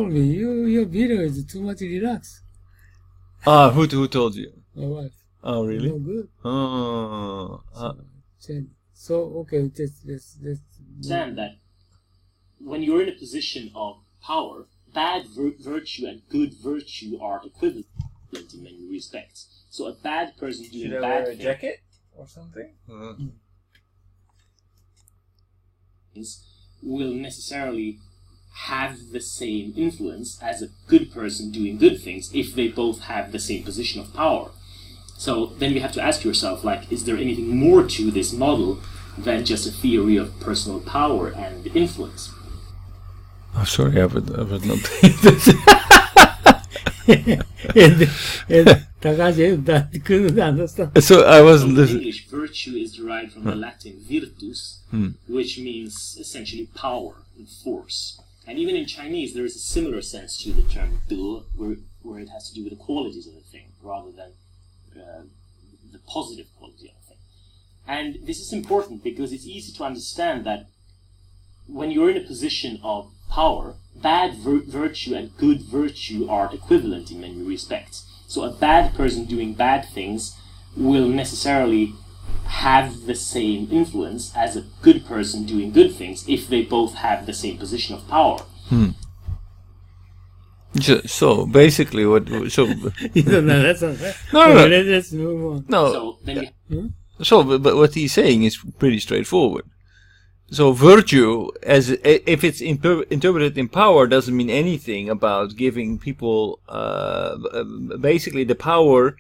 told me your video is too much relaxed. Who told you? My wife. Oh, really? No good. Oh. So okay, let's Understand that when you're in a position of power, bad virtue and good virtue are equivalent in many respects. So a bad person doing Should I bad wear a things jacket or something? will necessarily have the same influence as a good person doing good things if they both have the same position of power. So then you have to ask yourself, like, is there anything more to this model than just a theory of personal power and influence? Oh, sorry, I would not. and Takashi couldn't understand. So I wasn't In listening. English, virtue is derived from the Latin virtus, which means essentially power and force. And even in Chinese, there is a similar sense to the term 德, where it has to do with the qualities of a thing rather than the positive quality of a thing. And this is important because it's easy to understand that when you're in a position of power, bad virtue and good virtue are equivalent in many respects. So a bad person doing bad things will necessarily have the same influence as a good person doing good things if they both have the same position of power. So basically, That's okay. No. Let's move on. No. So then you But what he's saying is pretty straightforward. So virtue, as if it's interpreted in power, doesn't mean anything about giving people. Basically, the power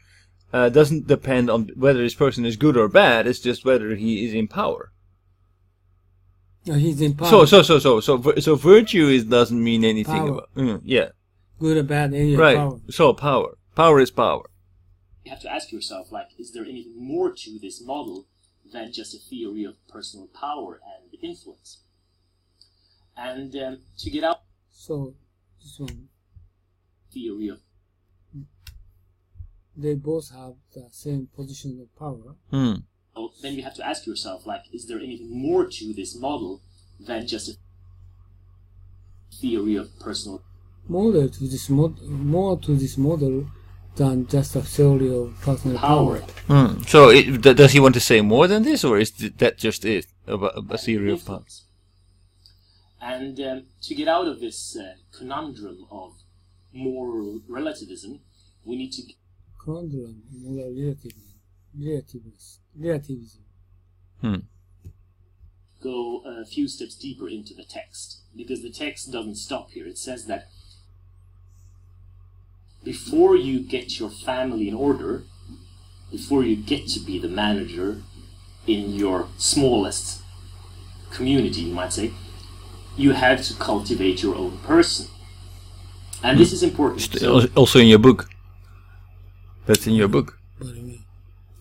doesn't depend on whether this person is good or bad. It's just whether he is in power. No, he's in power. So virtue doesn't mean anything Power. about. Yeah. Good or bad, any Right. power. So power is power. you have to ask yourself, like, is there anything more to this model than just a theory of personal power and influence? And to get out So this one, theory of they both have the same position of power. well, then you have to ask yourself, like, is there anything more to this model than just a theory of personal More to this model than just a theory of personal power? power. So does he want to say more than this, or is that just it, a theory of power? Influence. And to get out of this conundrum of moral relativism, we need to Conundrum, moral relativism. go a few steps deeper into the text, because the text doesn't stop here. It says that before you get your family in order, before you get to be the manager in your smallest community, you might say, you have to cultivate your own person. And this is important. So, Also in your book. That's in your book. What do you mean?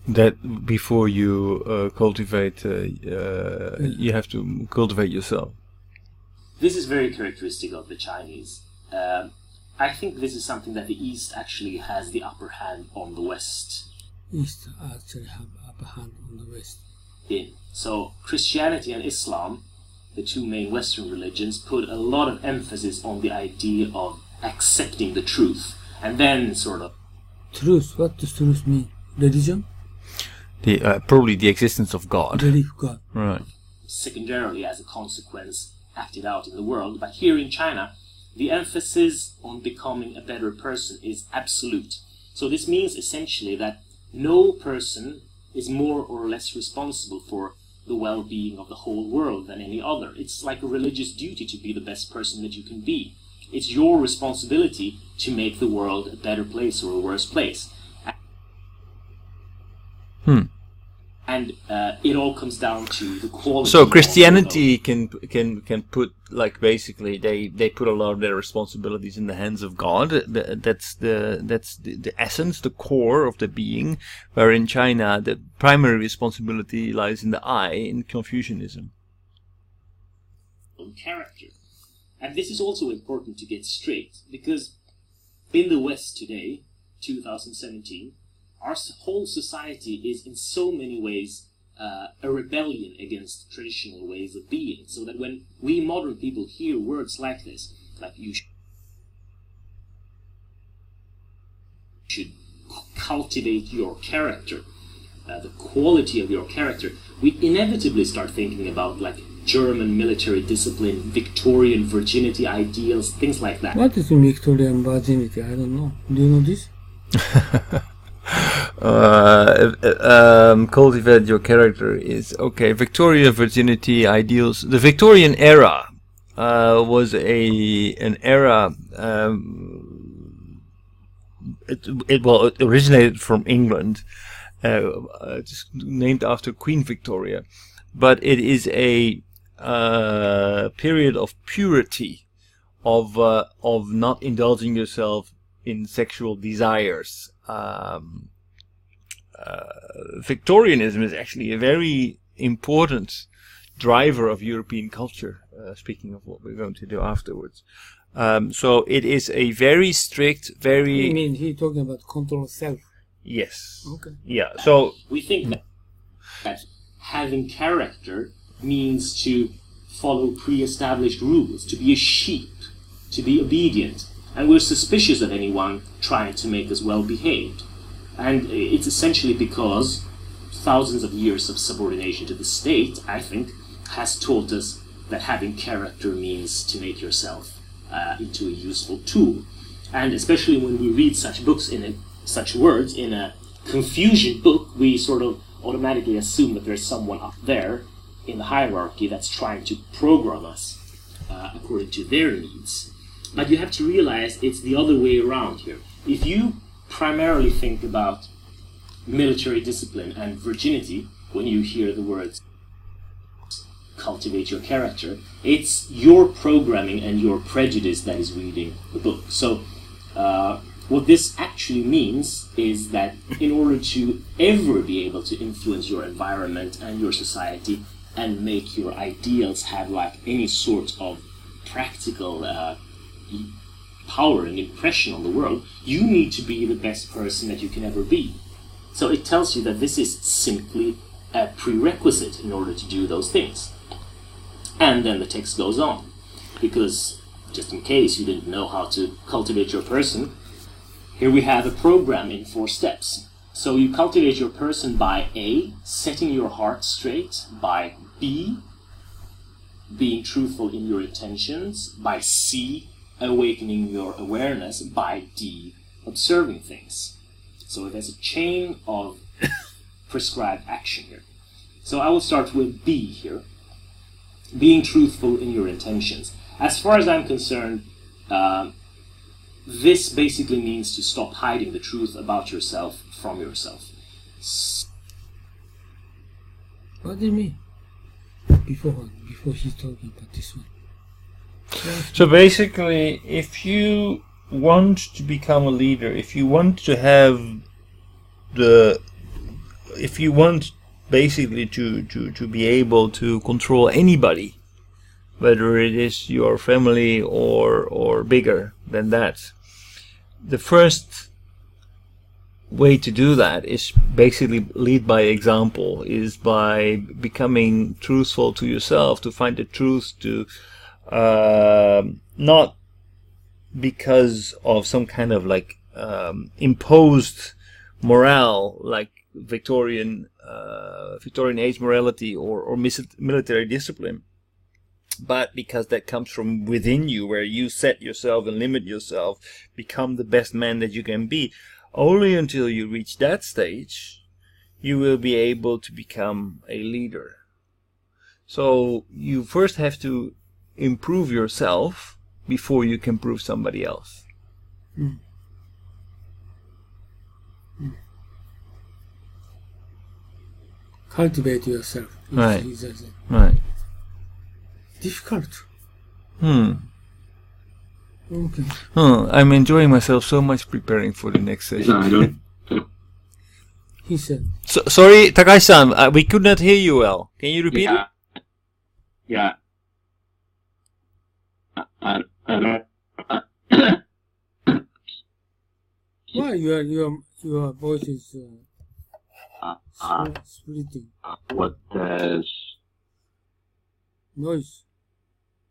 That before you cultivate, you have to cultivate yourself. this is very characteristic of the Chinese. I think this is something that the East actually has the upper hand on the West East actually have upper hand on the West. in. So Christianity and Islam, the two main Western religions, put a lot of emphasis on the idea of accepting the truth, and then sort of Truth. What does truth mean? Religion? Probably the existence of God. Belief God. Right. secondarily as a consequence acted out in the world. But here in China, the emphasis on becoming a better person is absolute. So this means essentially that no person is more or less responsible for the well-being of the whole world than any other. It's like a religious duty to be the best person that you can be. It's your responsibility to make the world a better place or a worse place. And it all comes down to the quality. So of Christianity can put, like, basically they put a lot of their responsibilities in the hands of God. That's the essence, the core of the being. Where in China the primary responsibility lies in the I, in Confucianism. character. And this is also important to get straight, because in the West today, 2017, our whole society is in so many ways a rebellion against traditional ways of being. So that when we modern people hear words like this, like you should cultivate your character, the quality of your character, we inevitably start thinking about like German military discipline, Victorian virginity ideals, things like that. What is Victorian virginity? I don't know. Do you know this? Cultivate your character is okay. Victorian virginity ideals. The Victorian era was an era. It originated from England, just named after Queen Victoria, but it is a period of purity, of not indulging yourself in sexual desires. Victorianism is actually a very important driver of European culture, speaking of what we're going to do afterwards. So it is a very strict, very... You mean he's talking about control of self? Yes. Okay. Yeah, so... We think that having character means to follow pre-established rules, to be a sheep, to be obedient. And we're suspicious of anyone trying to make us well-behaved. And it's essentially because thousands of years of subordination to the state, I think, has taught us that having character means to make yourself into a useful tool. And especially when we read such books, such words in a Confucian book, we sort of automatically assume that there's someone up there in the hierarchy that's trying to program us according to their needs. But you have to realize it's the other way around here. If you primarily think about military discipline and virginity when you hear the words cultivate your character, it's your programming and your prejudice that is reading the book. So what this actually means is that in order to ever be able to influence your environment and your society and make your ideals have like any sort of practical power and impression on the world, you need to be the best person that you can ever be. So it tells you that this is simply a prerequisite in order to do those things. And then the text goes on, because just in case you didn't know how to cultivate your person, here we have a program in 4 steps. So you cultivate your person by A, setting your heart straight, by B, being truthful in your intentions, by C, awakening your awareness, by D, observing things. So there's a chain of prescribed action here. So I will start with B here. Being truthful in your intentions. As far as I'm concerned, this basically means to stop hiding the truth about yourself from yourself. What do you mean? Before he's talking about this one. So basically, if you want to become a leader, if you want to have if you want basically to be able to control anybody, whether it is your family or bigger than that, the first way to do that is basically lead by example, is by becoming truthful to yourself, to find the truth, to not because of some kind of like imposed morale, like Victorian age morality or military discipline, but because that comes from within you, where you set yourself and limit yourself, become the best man that you can be. Only until you reach that stage, you will be able to become a leader. So you first have to improve yourself before you can prove somebody else. Mm. Cultivate yourself. Right. Is Right. difficult. Okay. I'm enjoying myself so much preparing for the next session. No, I don't. He said. Sorry, Takashi-san, we could not hear you well. Can you repeat it? Yeah. Why your voice is splitting? What does Noise.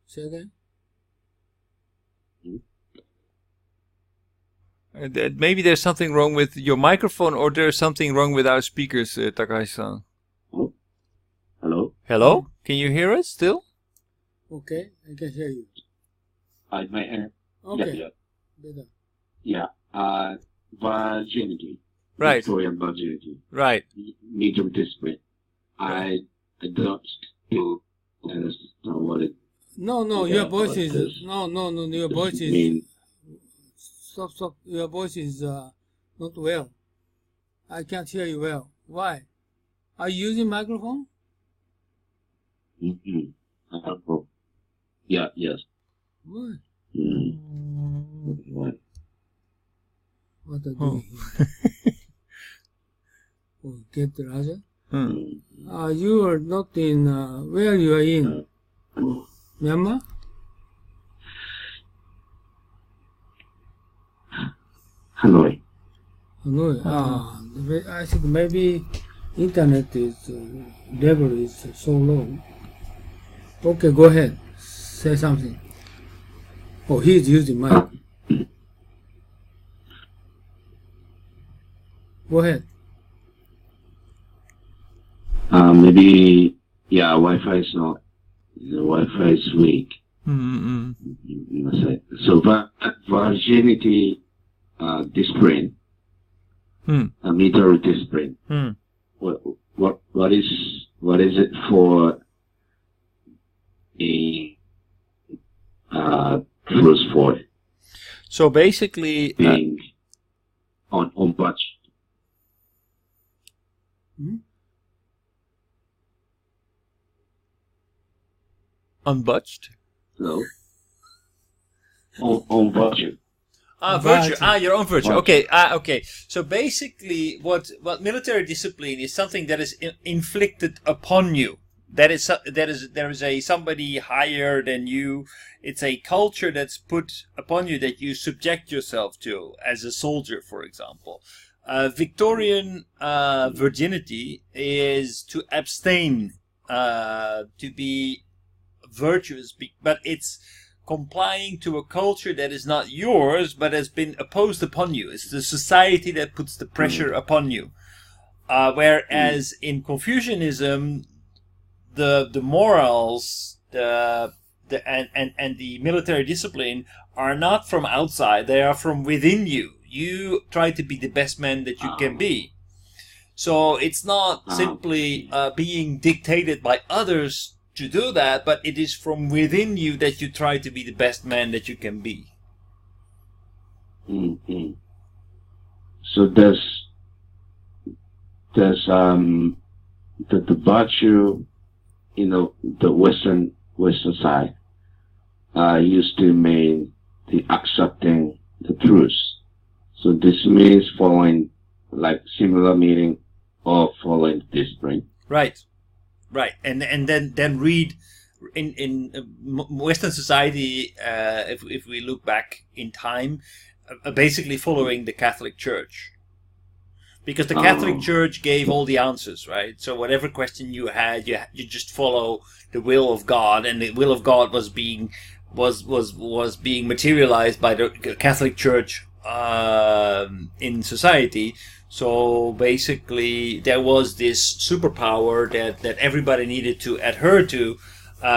Say again. Maybe there's something wrong with your microphone, or there's something wrong with our speakers, Takahashi-san. Oh, hello? Hello? Can you hear us still? Okay, I can hear you. I might hear. Okay, better. Yeah. Virginity. Right. Victorian virginity. Right. Need to discipline. I don't still understand what it. No, your voice is no, your voice is mean. stop. Your voice is not well. I can't hear you well. Why? Are you using microphone? Mm-hmm. Yeah. Yes. What? What? What are you doing here? Oh, get Raja? You are not in where you are in? Myanmar? Hanoi. Hanoi. I think maybe internet is level is so low. Okay, go ahead. Say something. Oh, he's using mic. Go ahead. Maybe, yeah, Wi-Fi is not. The Wi-Fi is weak. So, virginity discipline, military discipline. What is it for a truth for? So basically, being on budget. Unbudged? No. On virtue. Virtue. Your own virtue. Okay. Okay. So basically, what military discipline is something that is inflicted upon you. There is somebody higher than you. It's a culture that's put upon you that you subject yourself to as a soldier, for example. Victorian virginity is to abstain, to be virtuous, but it's complying to a culture that is not yours, but has been imposed upon you. It's the society that puts the pressure upon you. Whereas in Confucianism, the morals, and the military discipline are not from outside; they are from within you. You try to be the best man that you can be. So it's not simply being dictated by others to do that, but it is from within you that you try to be the best man that you can be. So there's the virtue, the Western side used to mean the accepting the truth. So this means following, like, similar meaning of following discipline. Right. And then read in Western society, if we look back in time, basically following the Catholic Church, because the Catholic Church gave all the answers, right? So whatever question you had, you just follow the will of God, and the will of God was being materialized by the Catholic Church in society. So basically, there was this superpower that everybody needed to adhere to.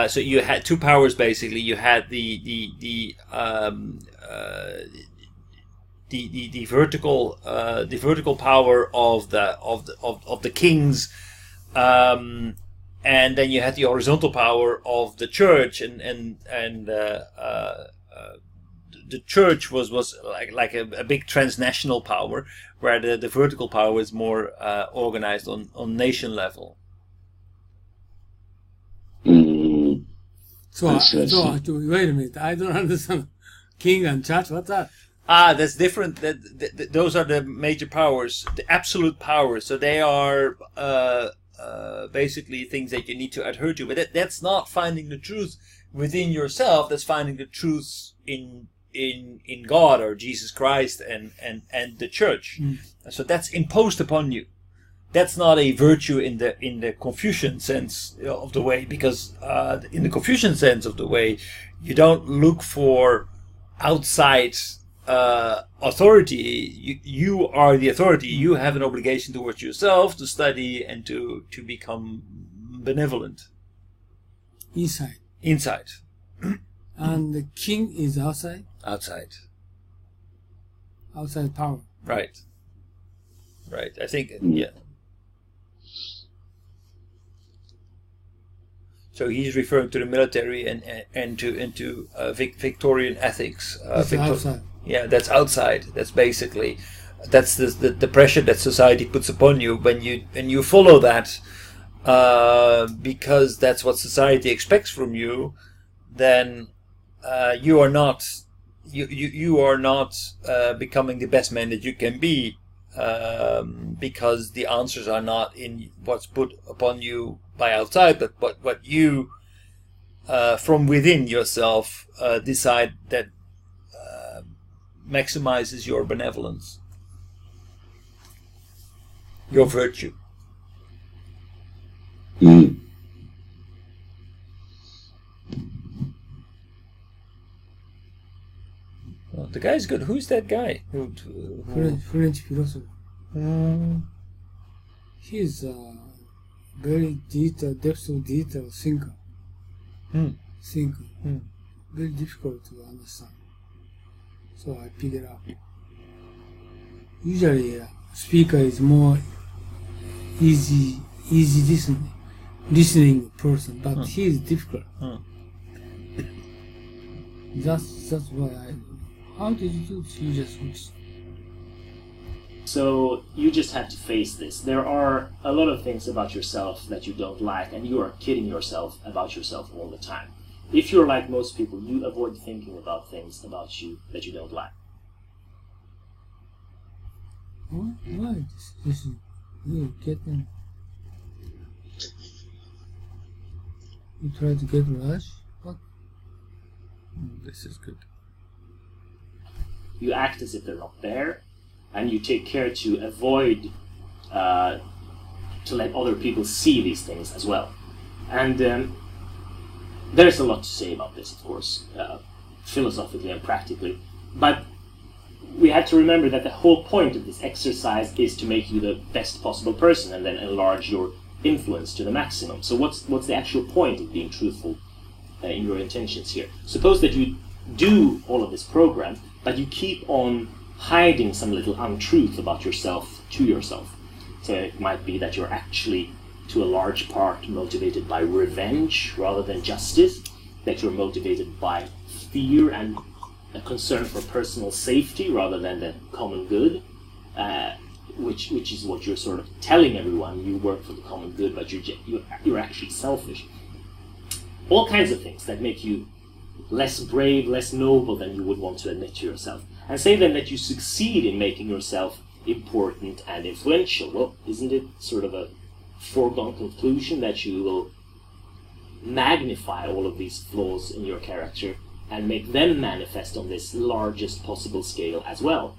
So you had two powers basically. You had the vertical power of the kings, and then you had the horizontal power of the church, and the church was like a big transnational power, where the vertical power is more organized on nation level. So wait a minute, I don't understand. King and church, what's that? That's different. Those are the major powers, the absolute powers. So they are basically things that you need to adhere to. But that's not finding the truth within yourself. That's finding the truth in God or Jesus Christ and the church. So that's imposed upon you. That's not a virtue in the Confucian sense of the way, because in the Confucian sense of the way, you don't look for outside authority, you are the authority. You have an obligation towards yourself to study and to become benevolent. Inside. Inside. And the king is outside. Outside. Outside power. Right. Right. I think, yeah. So he's referring to the military and to Victorian ethics. That's outside. Yeah, that's outside. That's basically the pressure that society puts upon you when you follow that, because that's what society expects from you. Then you are not becoming the best man that you can be, because the answers are not in what's put upon you by outside, but what you from within yourself decide that maximizes your benevolence, your virtue. Well, the guy's good. Who's that guy? French philosopher. He's a very detailed, depth of detail thinker. Very difficult to understand. So I pick it up. Usually, a speaker is more easy listening person, but he is difficult. That's why how did you do this? You just So you just have to face this. There are a lot of things about yourself that you don't like, and you are kidding yourself about yourself all the time. If you're like most people, you avoid thinking about things about you that you don't like. Why? This is you getting. You try to get rush. What? This is good. You act as if they're not there, and you take care to avoid to let other people see these things as well. And there's a lot to say about this, of course, philosophically and practically. But we have to remember that the whole point of this exercise is to make you the best possible person and then enlarge your influence to the maximum. So what's the actual point of being truthful in your intentions here? Suppose that you do all of this program, but you keep on hiding some little untruth about yourself to yourself. So it might be that you're actually, to a large part, motivated by revenge rather than justice, that you're motivated by fear and a concern for personal safety rather than the common good, which is what you're sort of telling everyone. You work for the common good, but you're actually selfish. All kinds of things that make you less brave, less noble than you would want to admit to yourself. And say then that you succeed in making yourself important and influential. Well, isn't it sort of a foregone conclusion that you will magnify all of these flaws in your character and make them manifest on this largest possible scale as well?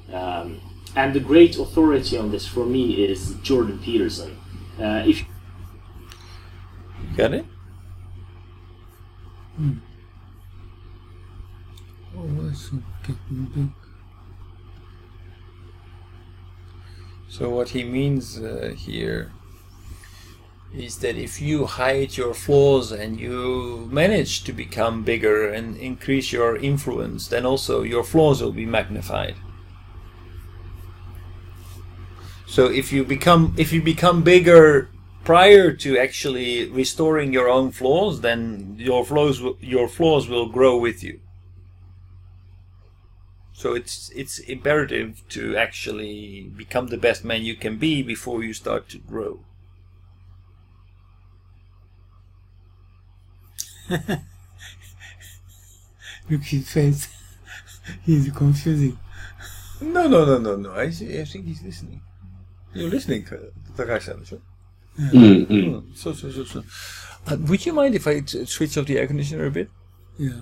And the great authority on this for me is Jordan Peterson. If you got it? Oh, that's getting big. So what he means here is that if you hide your flaws and you manage to become bigger and increase your influence, then also your flaws will be magnified. So if you become bigger prior to actually restoring your own flaws, then your flaws will grow with you. So it's imperative to actually become the best man you can be before you start to grow. Look his face. He's confusing. No. I think he's listening. You're listening, Takashi-san, sure? So. Would you mind if I switch off the air conditioner a bit? Yeah,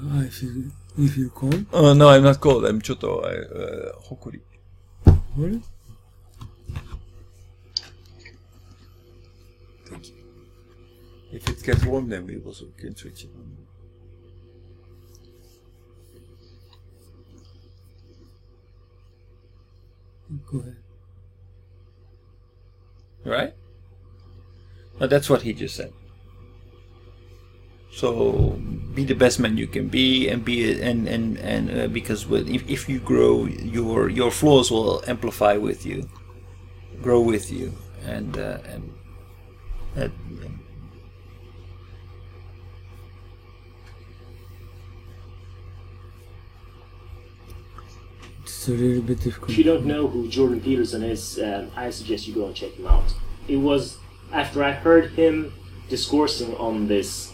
if you're cold. No, I'm not cold. I'm ちょっとほこり. Really? Thank you. If it gets warm, then we also can switch it on. Go ahead. Right? Now that's what he just said. So be the best man you can be, and because if you grow, your flaws will amplify with you, grow with you, and it's a little bit difficult. If you don't know who Jordan Peterson is, I suggest you go and check him out. It was after I heard him discoursing on this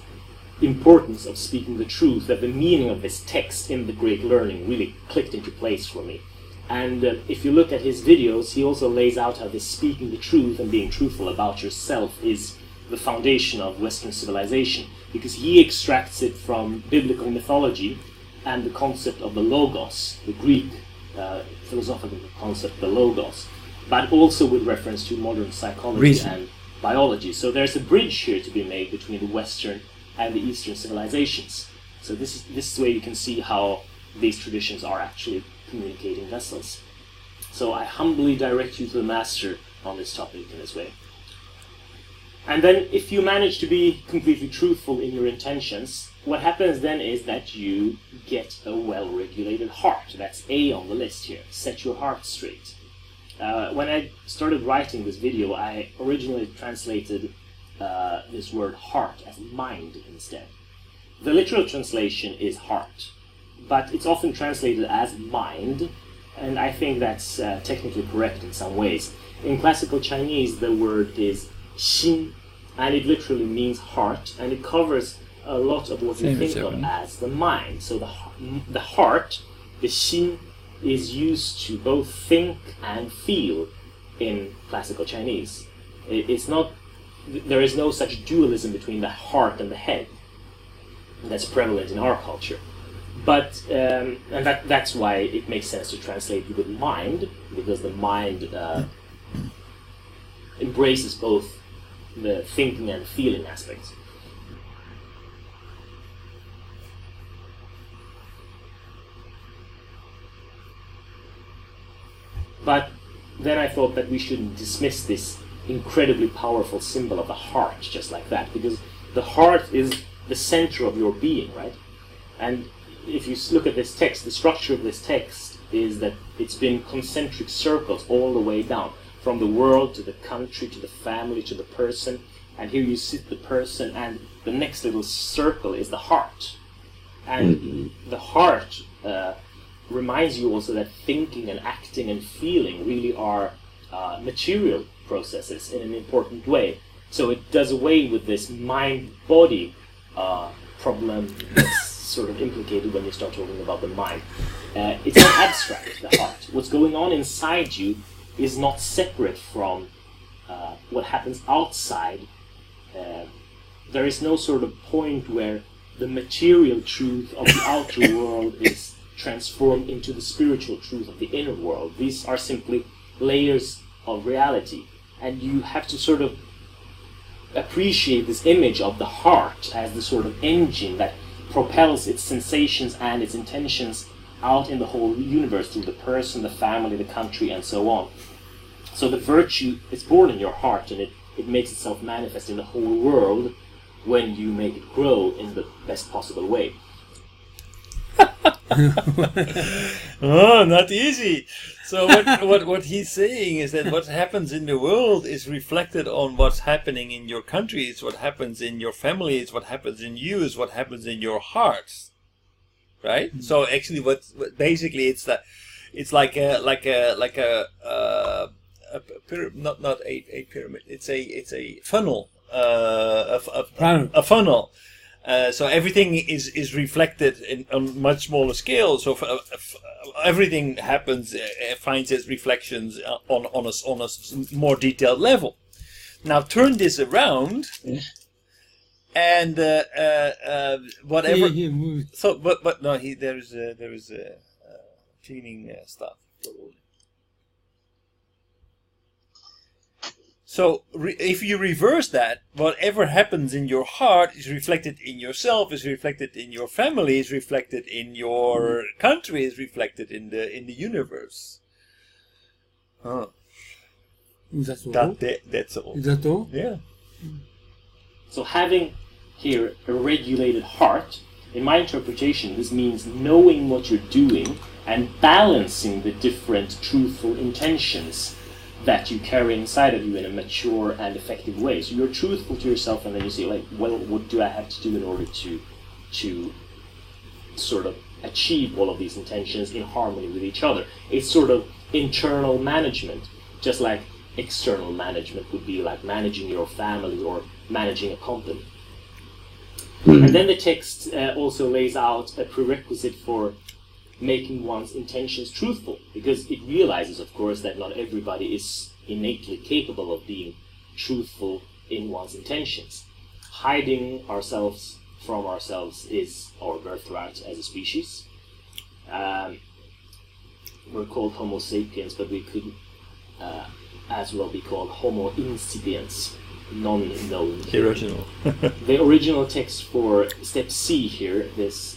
importance of speaking the truth that the meaning of this text in The Great Learning really clicked into place for me. And if you look at his videos, he also lays out how this speaking the truth and being truthful about yourself is the foundation of Western civilization, because he extracts it from biblical mythology and the concept of the logos, the Greek philosophical concept, the logos, but also with reference to modern psychology and biology. So there's a bridge here to be made between the Western and the Eastern civilizations. So this is where you can see how these traditions are actually communicating vessels. So I humbly direct you to the master on this topic in this way. And then if you manage to be completely truthful in your intentions, what happens then is that you get a well-regulated heart. That's A on the list here. Set your heart straight. When I started writing this video, I originally translated this word heart as mind instead. The literal translation is heart, but it's often translated as mind, and I think that's technically correct in some ways. In classical Chinese, the word is xin, and it literally means heart, and it covers a lot of what you think of as the mind. So the heart, the xin, is used to both think and feel in classical Chinese. It's not. There is no such dualism between the heart and the head that's prevalent in our culture. But and that's why it makes sense to translate with mind, because the mind embraces both the thinking and feeling aspects. But then I thought that we shouldn't dismiss this incredibly powerful symbol of the heart just like that, because the heart is the center of your being, right? And if you look at this text, the structure of this text is that it's been concentric circles all the way down, from the world to the country to the family to the person, and here you sit the person, and the next little circle is the heart. And the heart reminds you also that thinking and acting and feeling really are material processes in an important way. So it does away with this mind-body problem that's sort of implicated when you start talking about the mind. It's not abstract, the heart. What's going on inside you is not separate from what happens outside. There is no sort of point where the material truth of the outer world is transformed into the spiritual truth of the inner world. These are simply layers of reality, and you have to sort of appreciate this image of the heart as the sort of engine that propels its sensations and its intentions out in the whole universe through the person, the family, the country, and so on. So the virtue is born in your heart, and it makes itself manifest in the whole world when you make it grow in the best possible way. Oh, not easy. So what he's saying is that what happens in the world is reflected on what's happening in your country. It's what happens in your family. It's what happens in you. It's what happens in your hearts, right? Mm-hmm. So actually, what basically it's like a not a pyramid. It's a funnel. A funnel. So everything is reflected on much smaller scale. So everything happens, finds its reflections on a more detailed level. Now turn this around, and whatever. So, but no, there is cleaning stuff. So if you reverse that, whatever happens in your heart is reflected in yourself, is reflected in your family, is reflected in your country, is reflected in the universe. Is that so? That's all. Is that all? Yeah. So having here a regulated heart, in my interpretation, this means knowing what you're doing and balancing the different truthful intentions that you carry inside of you in a mature and effective way. So you're truthful to yourself, and then you say, like, well, what do I have to do in order to sort of achieve all of these intentions in harmony with each other? It's sort of internal management, just like external management would be like managing your family or managing a company. And then the text also lays out a prerequisite for making one's intentions truthful, because it realizes, of course, that not everybody is innately capable of being truthful in one's intentions. Hiding ourselves from ourselves is our birthright as a species. We're called Homo sapiens, but we could as well be called Homo incipiens, non-known. The original. The original text for step C here, this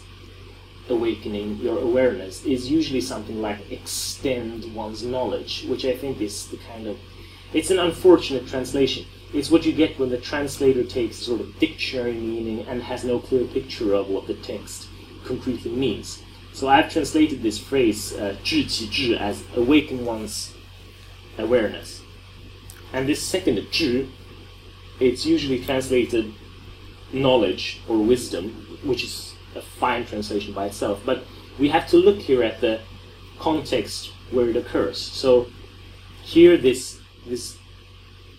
awakening your awareness, is usually something like extend one's knowledge, which I think is the kind of, it's an unfortunate translation. It's what you get when the translator takes sort of dictionary meaning and has no clear picture of what the text concretely means. So I've translated this phrase 知其智 as awaken one's awareness. And this second 知, it's usually translated knowledge or wisdom, which is a fine translation by itself. But we have to look here at the context where it occurs. So here this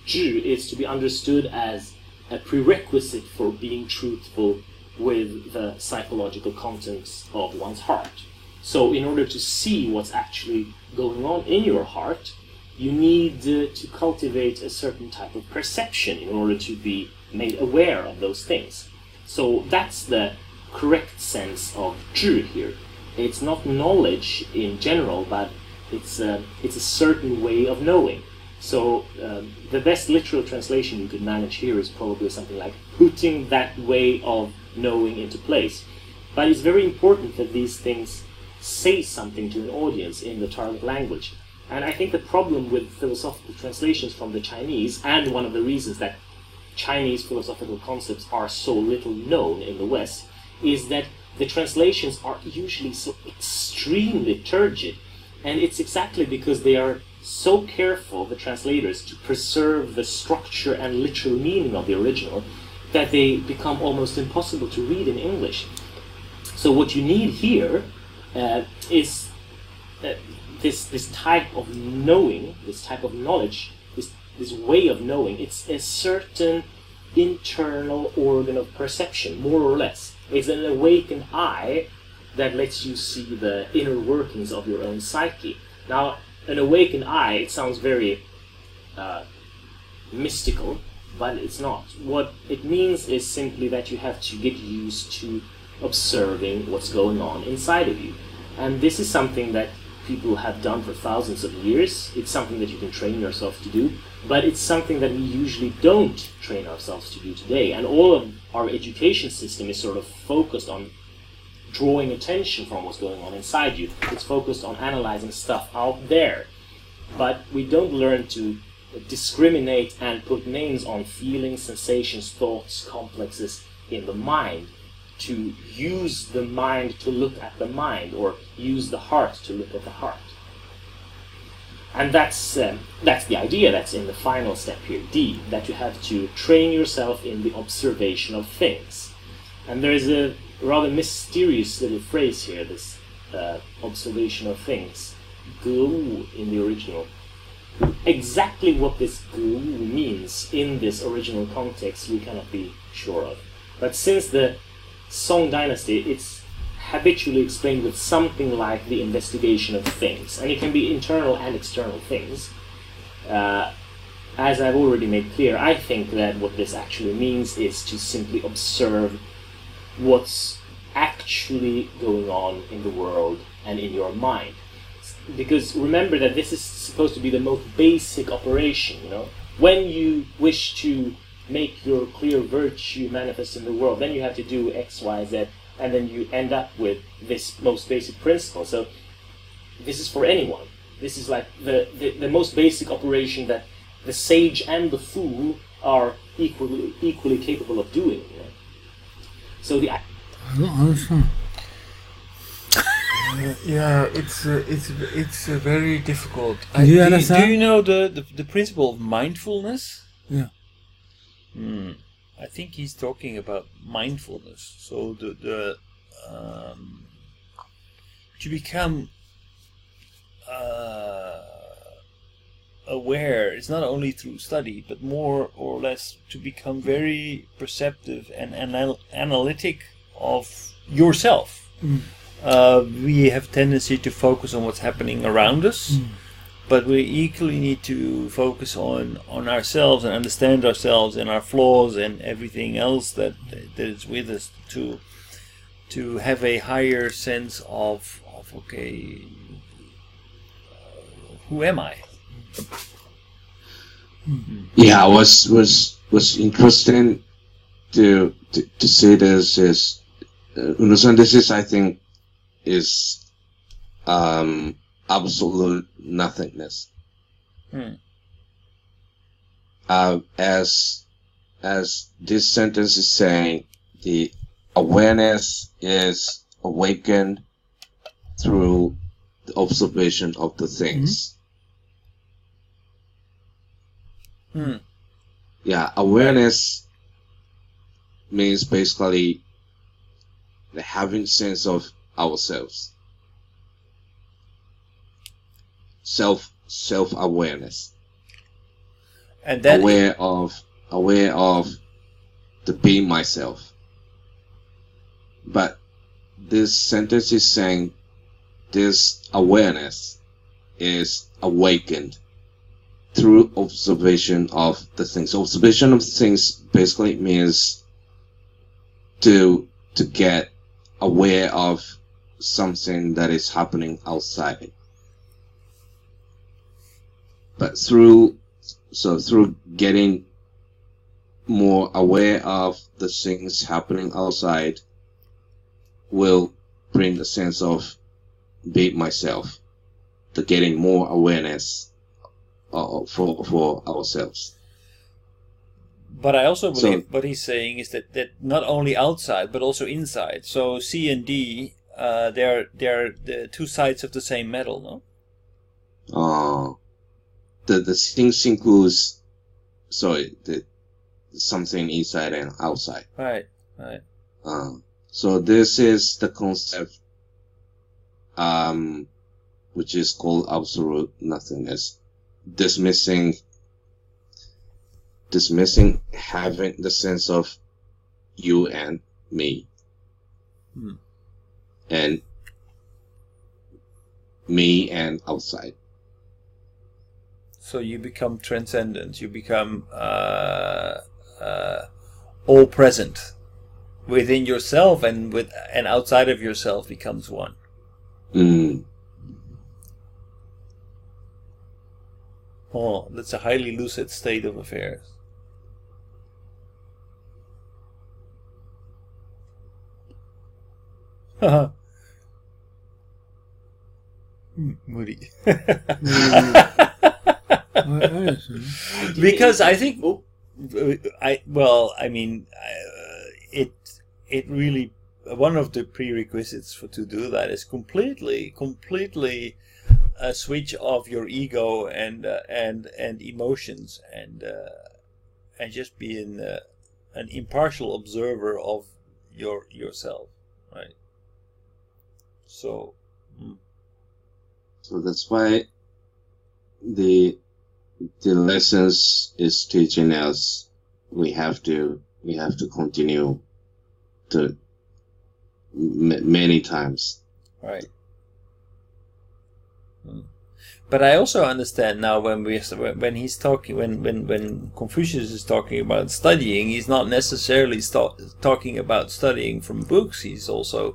知 is to be understood as a prerequisite for being truthful with the psychological contents of one's heart. So in order to see what's actually going on in your heart, you need to cultivate a certain type of perception in order to be made aware of those things. So that's the correct sense of 知 here. It's not knowledge in general, but it's a certain way of knowing. So the best literal translation you could manage here is probably something like putting that way of knowing into place. But it's very important that these things say something to an audience in the target language. And I think the problem with philosophical translations from the Chinese, and one of the reasons that Chinese philosophical concepts are so little known in the West, is that the translations are usually so extremely turgid. And it's exactly because they are so careful, the translators, to preserve the structure and literal meaning of the original, that they become almost impossible to read in English. So what you need here is this type of knowing, this type of knowledge, this way of knowing. It's a certain internal organ of perception, more or less. It's an awakened eye that lets you see the inner workings of your own psyche. Now, an awakened eye, it sounds very mystical, but it's not. What it means is simply that you have to get used to observing what's going on inside of you. And this is something that people have done for thousands of years. It's something that you can train yourself to do, but it's something that we usually don't train ourselves to do today. And all of our education system is sort of focused on drawing attention from what's going on inside you. It's focused on analyzing stuff out there. But we don't learn to discriminate and put names on feelings, sensations, thoughts, complexes in the mind, to use the mind to look at the mind, or use the heart to look at the heart. And that's the idea that's in the final step here, D, that you have to train yourself in the observation of things. And there is a rather mysterious little phrase here, this observation of things, 格物 in the original. Exactly what this 格物 means in this original context we cannot be sure of. But since the Song Dynasty, it's habitually explained with something like the investigation of things. And it can be internal and external things. As I've already made clear, I think that what this actually means is to simply observe what's actually going on in the world and in your mind. Because remember that this is supposed to be the most basic operation, you know? When you wish to make your clear virtue manifest in the world, then you have to do X, Y, Z, and then you end up with this most basic principle. So this is for anyone. This is like the most basic operation that the sage and the fool are equally capable of doing. You know? So I don't understand. Yeah, it's very difficult. Do you understand? Do you know the principle of mindfulness? Yeah. I think he's talking about mindfulness. So to become aware, it's not only through study, but more or less to become very perceptive and analytic of yourself. We have tendency to focus on what's happening around us, but we equally need to focus on ourselves and understand ourselves and our flaws and everything else that is with us to have a higher sense of okay, who am I? Yeah, was interesting to see this is understand this is, I think, is absolute nothingness. As this sentence is saying, the awareness is awakened through the observation of the things. Yeah, awareness means basically the having sense of ourselves, self-awareness, and that aware of the being myself. But this sentence is saying this awareness is awakened through observation of the things. Observation of things basically means to get aware of something that is happening outside. But through getting more aware of the things happening outside will bring a sense of being myself, to getting more awareness for ourselves. But I also believe what he's saying is that not only outside but also inside. So C and D, they're the two sides of the same metal, no? The things includes something inside and outside. Right. So this is the concept, which is called absolute nothingness, dismissing having the sense of you and me, and me and outside. So you become transcendent. You become all present within yourself, and outside of yourself becomes one. Oh, that's a highly lucid state of affairs. Moody. Because I think it really, one of the prerequisites to do that is completely switch off your ego and emotions and just be an impartial observer of yourself, right? So that's why the lessons is teaching us we have to continue to many times, right? But I also understand now when he's talking, when Confucius is talking about studying, he's not necessarily talking about studying from books. He's also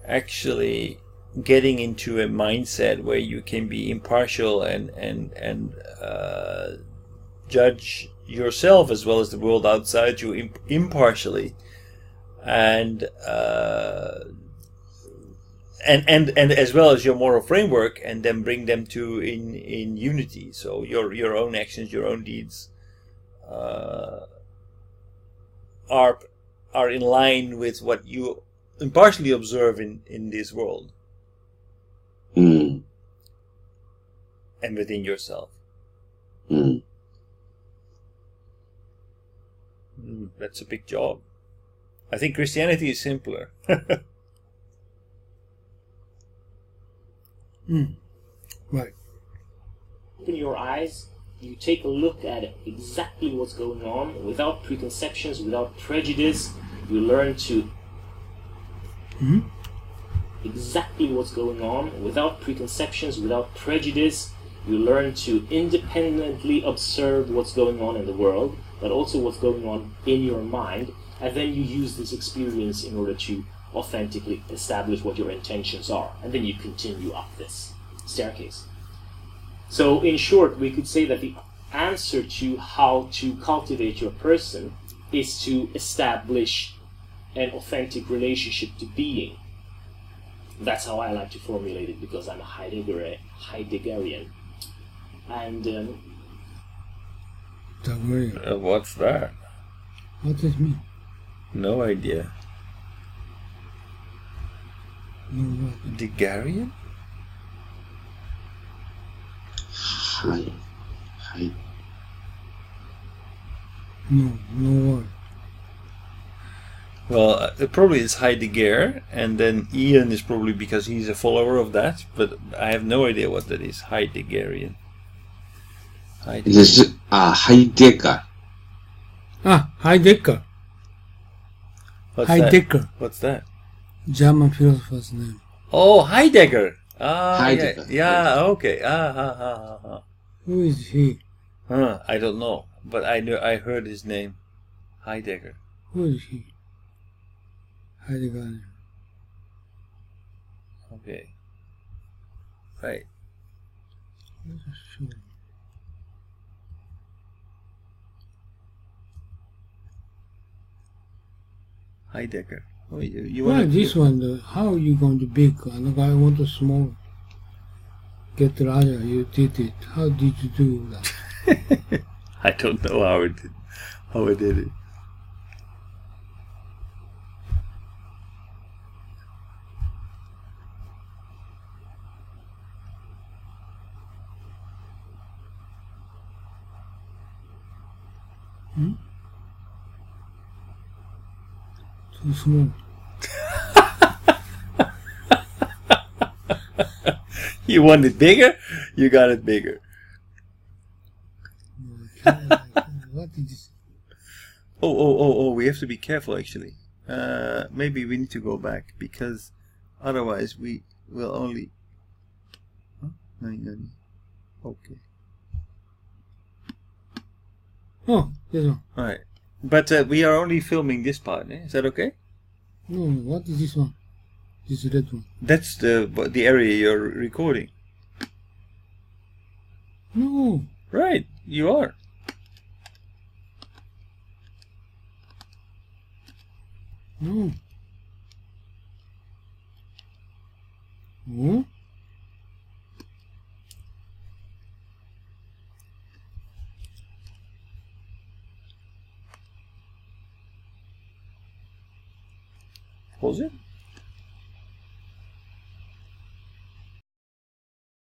actually getting into a mindset where you can be impartial and judge yourself as well as the world outside you impartially, and and as well as your moral framework, and then bring them to in unity. So your own actions, your own deeds are in line with what you impartially observe in this world Mm. and within yourself. Mm. That's a big job. I think Christianity is simpler. Right. Open your eyes, you take a look at exactly what's going on without preconceptions, without prejudice. You learn to exactly what's going on without preconceptions, without prejudice. You learn to independently observe what's going on in the world, but also what's going on in your mind, and then you use this experience in order to authentically establish what your intentions are, and then you continue up this staircase. So in short, we could say that the answer to how to cultivate your person is to establish an authentic relationship to being. That's how I like to formulate it, because I'm a Heideggerian. And Daguerrean. What's that? What does it mean? No idea. No what? Daguerrean? Hi. Hi. No word. Well, it probably is Heidegger, and then Ian is probably because he's a follower of that, but I have no idea what that is. Heideggerian. This is Heidegger. Ah, Heidegger. What's Heidegger. That? What's that? German philosopher's name. Oh, Heidegger. Ah, Heidegger. yeah, okay. Who is he? I don't know, but I heard his name. Heidegger. Who is he? Heidegger. Okay. Right. Sure. Heidegger. Oh, you Why want this one? How are you going to big? And I want to small. Get larger. You did it. How did you do that? I don't know how I did it. Too small. You want it bigger? You got it bigger. What did you say? Oh, we have to be careful actually. Maybe we need to go back, because otherwise we will only... Huh? No. Okay. Oh, this one. Alright. But we are only filming this part, eh? Is that okay? No, what is this one? This red one. That's the area you're recording. No. Right, you are. No. Oh? Was it?